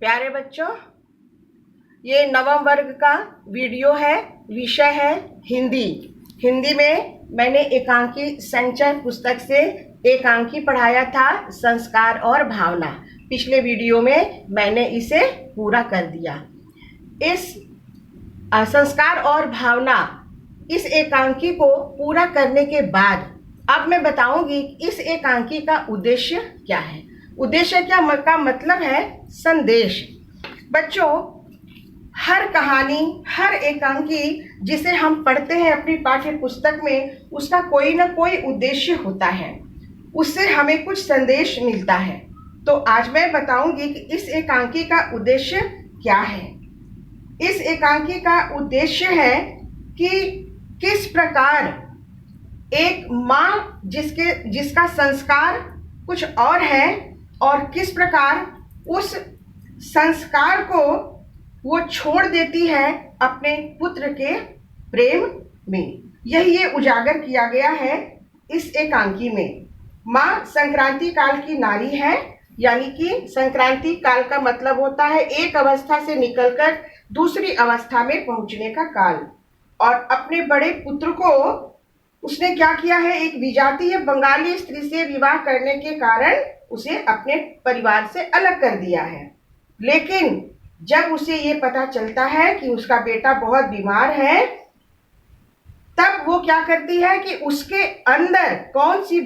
प्यारे बच्चों, ये नवम वर्ग का वीडियो है। विषय है हिंदी। हिंदी में मैंने एकांकी संचय पुस्तक से एकांकी पढ़ाया था, संस्कार और भावना। पिछले वीडियो में मैंने इसे पूरा कर दिया। इस संस्कार और भावना, इस एकांकी को पूरा करने के बाद अब मैं बताऊंगी इस एकांकी का उद्देश्य क्या है। उद्देश्य क्या का मतलब है संदेश। बच्चों, हर कहानी, हर एकांकी जिसे हम पढ़ते हैं अपनी पाठ्य पुस्तक में, उसका कोई ना कोई उद्देश्य होता है, उससे हमें कुछ संदेश मिलता है। तो आज मैं बताऊंगी कि इस एकांकी का उद्देश्य क्या है। इस एकांकी का उद्देश्य है कि किस प्रकार एक माँ जिसका संस्कार कुछ और है और किस प्रकार उस संस्कार को वो छोड़ देती है अपने पुत्र के प्रेम में। यही ये उजागर किया गया है इस एकांकी में। माँ संक्रांति काल की नारी है, यानी कि संक्रांति काल का मतलब होता है एक अवस्था से निकलकर दूसरी अवस्था में पहुंचने का काल। और अपने बड़े पुत्र को उसने क्या किया है, एक विजातीय बंगाली स्त्री से विवाह करने के कारण उसे अपने परिवार से अलग कर दिया है। लेकिन जब उसे ये पता चलता है कि उसका बेटा बहुत बीमार है, तब वो क्या करती है कि उसके अंदर कौन सी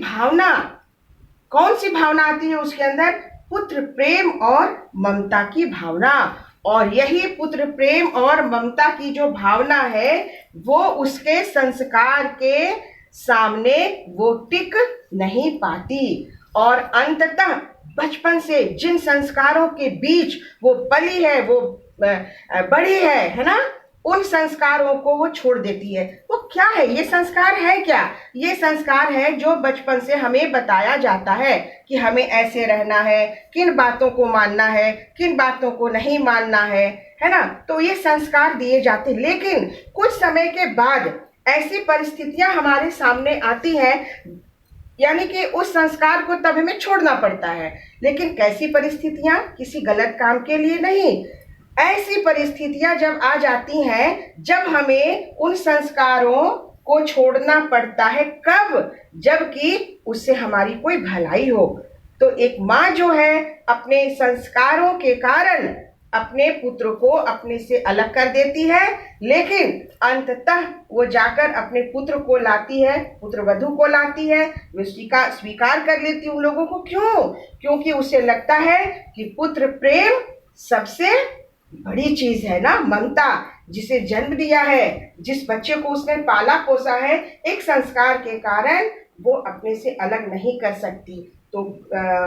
भावना आती है उसके अंदर? पुत्र प्रेम और ममता की भावना। और यही पुत्र प्रेम और ममता की जो भावना है वो उसके संस्कार के सामने वो टिक नहीं पाती। और अंततः बचपन से जिन संस्कारों के बीच वो पली है, वो बड़ी है ना, उन संस्कारों को वो छोड़ देती है। वो क्या है, ये संस्कार है क्या? ये संस्कार है जो बचपन से हमें बताया जाता है कि हमें ऐसे रहना है, किन बातों को मानना है, किन बातों को नहीं मानना है ना। तो ये संस्कार दिए जाते, लेकिन कुछ समय के बाद ऐसी परिस्थितियां हमारे सामने आती हैं, यानी कि उस संस्कार को तब हमें छोड़ना पड़ता है। लेकिन कैसी परिस्थितियां? किसी गलत काम के लिए नहीं। ऐसी परिस्थितियां जब आ जाती हैं जब हमें उन संस्कारों को छोड़ना पड़ता है। कब? जबकि उससे हमारी कोई भलाई हो। तो एक माँ जो है अपने संस्कारों के कारण अपने पुत्र को अपने से अलग कर देती है, लेकिन अंततः वो जाकर अपने पुत्र को लाती है, पुत्र वधू को लाती है। वो स्वीकार कर लेती उन लोगों को। क्यों? क्योंकि उसे लगता है कि पुत्र प्रेम सबसे बड़ी चीज है ना। ममता, जिसे जन्म दिया है, जिस बच्चे को उसने पाला पोसा है, एक संस्कार के कारण वो अपने से अलग नहीं कर सकती। तो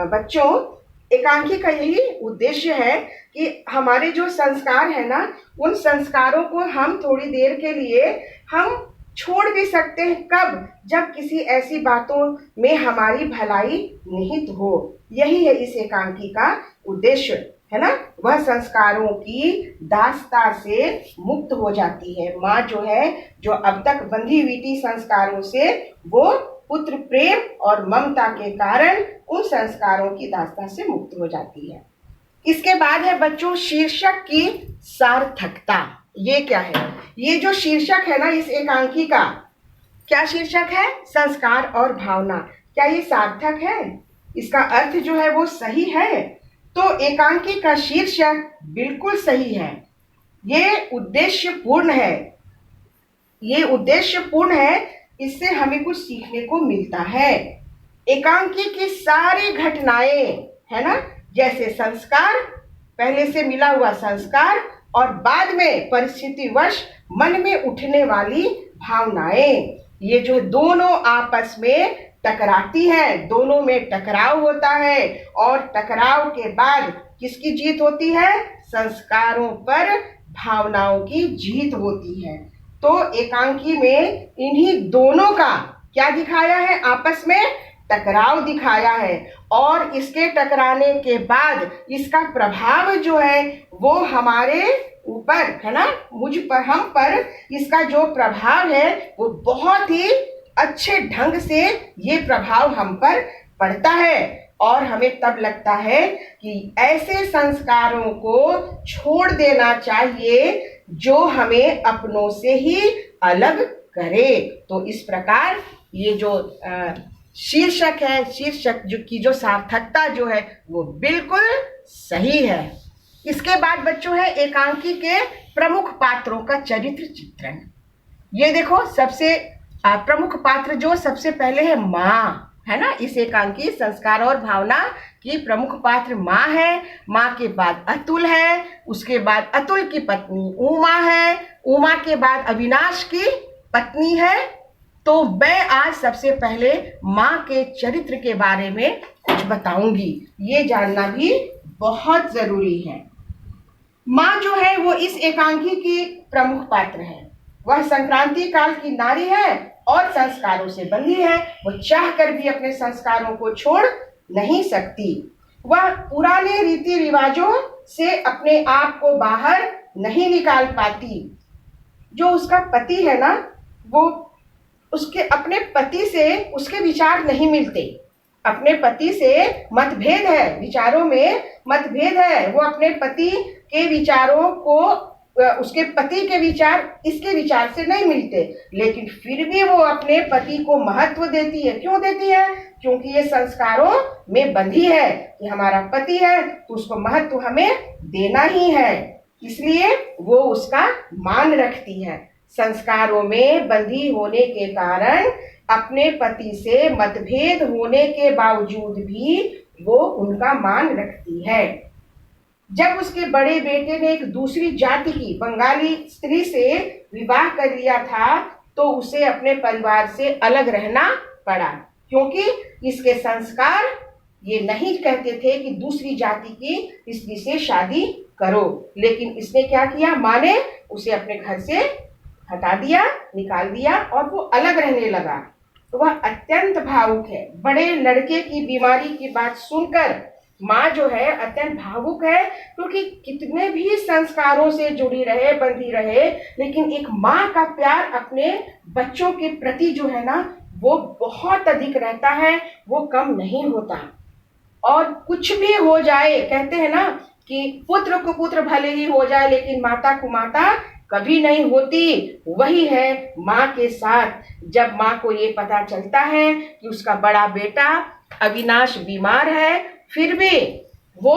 बच्चों, एकांकी का यही उद्देश्य है कि हमारे जो संस्कार है ना, उन संस्कारों को हम थोड़ी देर के लिए हम छोड़ भी सकते हैं। कब? जब किसी ऐसी बातों में हमारी भलाई निहित हो। यही है इस एकांकी का उद्देश्य, है ना। वह संस्कारों की दास्ता से मुक्त हो जाती है। माँ जो है, जो अब तक बंधी हुई थी संस्कारों से, वो पुत्र प्रेम और ममता के कारण उन संस्कारों की दास्ता से मुक्त हो जाती है। इसके बाद है बच्चों शीर्षक की सार्थकता। ये क्या है? ये जो शीर्षक है ना इस एकांकी का, क्या शीर्षक है? संस्कार और भावना। क्या ये सार्थक है? इसका अर्थ जो है वो सही है? तो एकांकी का शीर्षक बिल्कुल सही है। ये उद्देश्यपूर्ण है। ये उद्देश्यपूर्ण है, इससे हमें कुछ सीखने को मिलता है। एकांकी की सारी घटनाएं, है ना, जैसे संस्कार, पहले से मिला हुआ संस्कार, और बाद में परिस्थितिवश मन में उठने वाली भावनाएं, ये जो दोनों आपस में टकराती हैं, दोनों में टकराव होता है। और टकराव के बाद किसकी जीत होती है? संस्कारों पर भावनाओं की जीत होती है। तो एकांकी में इन्हीं दोनों का क्या दिखाया है? आपस में टकराव दिखाया है। और इसके टकराने के बाद इसका प्रभाव जो है वो हमारे ऊपर, है ना, मुझ पर, हम पर इसका जो प्रभाव है वो बहुत ही अच्छे ढंग से ये प्रभाव हम पर पड़ता है। और हमें तब लगता है कि ऐसे संस्कारों को छोड़ देना चाहिए जो हमें अपनों से ही अलग करे। तो इस प्रकार ये जो शीर्षक है, शीर्षक जो सार्थकता जो है वो बिल्कुल सही है। इसके बाद बच्चों है एकांकी के प्रमुख पात्रों का चरित्र चित्रण। ये देखो सबसे प्रमुख पात्र जो सबसे पहले है माँ, है ना। इस एकांकी संस्कार और भावना की प्रमुख पात्र माँ है। माँ के बाद अतुल है, उसके बाद अतुल की पत्नी उमा है, उमा के बाद अविनाश की पत्नी है। तो मैं आज सबसे पहले माँ के चरित्र के बारे में कुछ बताऊंगी, ये जानना भी बहुत जरूरी है। माँ जो है वो इस एकांकी की प्रमुख पात्र है। वह संक्रांति काल की नारी है और संस्कारों से बंधी है। वो चाह कर भी अपने संस्कारों को छोड़ नहीं सकती। वह पुराने रीति रिवाजों से अपने आप को बाहर नहीं निकाल पाती। जो उसका पति है ना, वो उसके अपने पति से उसके विचार नहीं मिलते। अपने पति से मतभेद है, विचारों में मतभेद है। वो अपने पति के विचारों को, उसके पति के विचार इसके विचार से नहीं मिलते, लेकिन फिर भी वो अपने पति को महत्व देती है। क्यों देती है? क्योंकि ये संस्कारों में बंधी है कि हमारा पति है तो उसको महत्व हमें देना ही है, इसलिए वो उसका मान रखती है। संस्कारों में बंधी होने के कारण अपने पति से मतभेद होने के बावजूद भी वो उनका मान रखती है। जब उसके बड़े बेटे ने एक दूसरी जाति की बंगाली स्त्री से विवाह कर लिया था तो उसे अपने परिवार से अलग रहना पड़ा, क्योंकि इसके संस्कार ये नहीं कहते थे कि दूसरी जाति की स्त्री से शादी करो। लेकिन इसने क्या किया, माँ ने उसे अपने घर से हटा दिया, निकाल दिया और वो अलग रहने लगा। तो वह अत्यंत भावुक है। बड़े लड़के की बीमारी की बात सुनकर माँ जो है अत्यंत भावुक है, क्योंकि कितने भी संस्कारों से जुड़ी रहे, बंधी रहे, लेकिन एक माँ का प्यार अपने बच्चों के प्रति जो है ना वो बहुत अधिक रहता है, वो कम नहीं होता। और कुछ भी हो जाए, कहते हैं ना कि पुत्र को पुत्र भले ही हो जाए लेकिन माता को माता कभी नहीं होती। वही है माँ के साथ। जब माँ को ये पता चलता है कि उसका बड़ा बेटा अविनाश बीमार है, फिर भी वो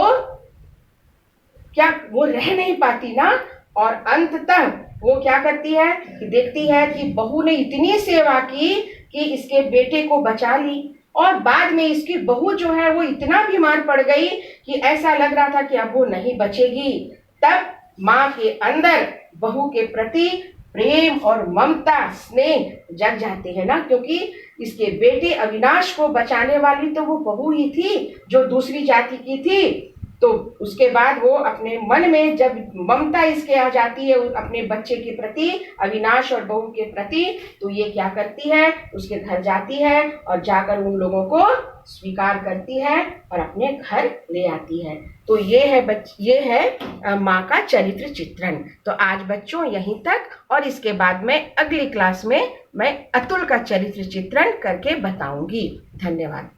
रह नहीं पाती ना, और अंततः वो क्या करती है कि देखती है कि बहू ने इतनी सेवा की कि इसके बेटे को बचा ली, और बाद में इसकी बहू जो है वो इतना बीमार पड़ गई कि ऐसा लग रहा था कि अब वो नहीं बचेगी। तब माँ के अंदर बहू के प्रति प्रेम और ममता, स्नेह जग जाते हैं ना, क्योंकि इसके बेटे अविनाश को बचाने वाली तो वो बहू ही थी जो दूसरी जाति की थी। तो उसके बाद वो अपने मन में जब ममता इसके आ जाती है अपने बच्चे के प्रति, अविनाश और बहू के प्रति, तो ये क्या करती है, उसके घर जाती है और जाकर उन लोगों को स्वीकार करती है और अपने घर ले आती है। तो ये है माँ का चरित्र चित्रण। तो आज बच्चों यहीं तक, और इसके बाद में अगली क्लास में मैं अतुल का चरित्र चित्रण करके बताऊंगी। धन्यवाद।